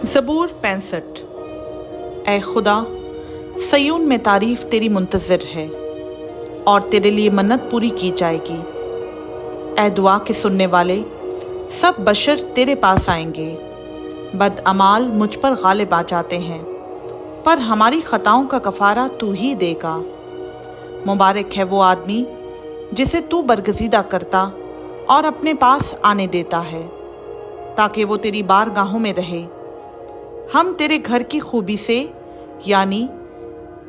ज़बूर 65। ऐ खुदा, सयून में तारीफ़ तेरी मुंतज़िर है और तेरे लिए मन्नत पूरी की जाएगी। ऐ दुआ के सुनने वाले, सब बशर तेरे पास आएंगे। बदअमाल मुझ पर गालिब आ जाते हैं, पर हमारी ख़ताओं का कफ़ारा तू ही देगा। मुबारक है वो आदमी जिसे तू बरगज़ीदा करता और अपने पास आने देता है, ताकि वो तेरी बारगाहों में रहे। हम तेरे घर की खूबी से, यानी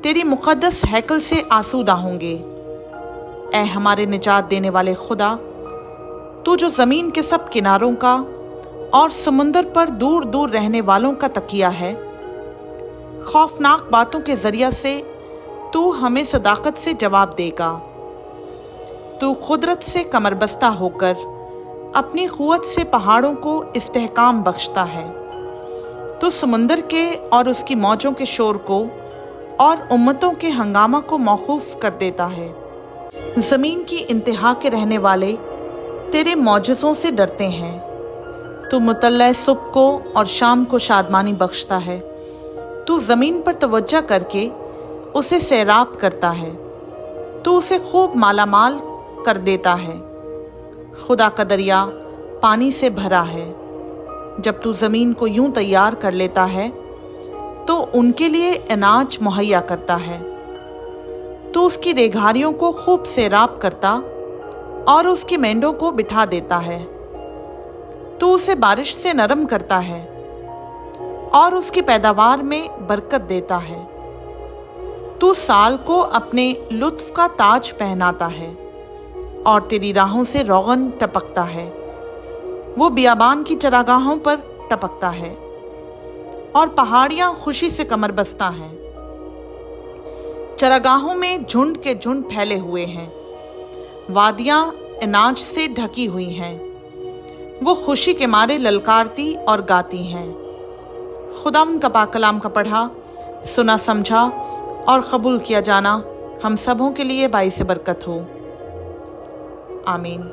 तेरी मुक़द्दस हैकल से आसूदा होंगे। ऐ हमारे निजात देने वाले खुदा, तू जो ज़मीन के सब किनारों का और समुंदर पर दूर दूर रहने वालों का तकिया है, खौफनाक बातों के ज़रिया से तू हमें सदाकत से जवाब देगा। तू कुदरत से कमरबस्ता होकर अपनी क़ुव्वत से पहाड़ों को इस्तेहकाम बख्शता है। तू समुंदर के और उसकी मौजों के शोर को और उम्मतों के हंगामा को मौकूफ़ कर देता है। ज़मीन की इंतहा के रहने वाले तेरे मौजज़ों से डरते हैं। तू मुतल्ला सुबह को और शाम को शादमानी बख्शता है। तू ज़मीन पर तवज्जो करके उसे सैराब करता है। तू उसे खूब मालामाल कर देता है। खुदा का दरिया पानी से भरा है। जब तू ज़मीन को यूं तैयार कर लेता है तो उनके लिए अनाज मुहैया करता है। तू उसकी रेघारियों को खूब सैराब करता और उसकी मेंढों को बिठा देता है। तू उसे बारिश से नरम करता है और उसकी पैदावार में बरकत देता है। तू साल को अपने लुत्फ का ताज पहनाता है और तेरी राहों से रोगन टपकता है। वो बियाबान की चरागाहों पर टपकता है और पहाड़ियां खुशी से कमर बस्ता हैं। चरागाहों में झुंड के झुंड फैले हुए हैं। वादियां अनाज से ढकी हुई हैं। वो खुशी के मारे ललकारती और गाती हैं। खुदा उनका पाक कलाम का पढ़ा, सुना, समझा और कबूल किया जाना हम सबों के लिए बाइस बरकत हो। आमीन।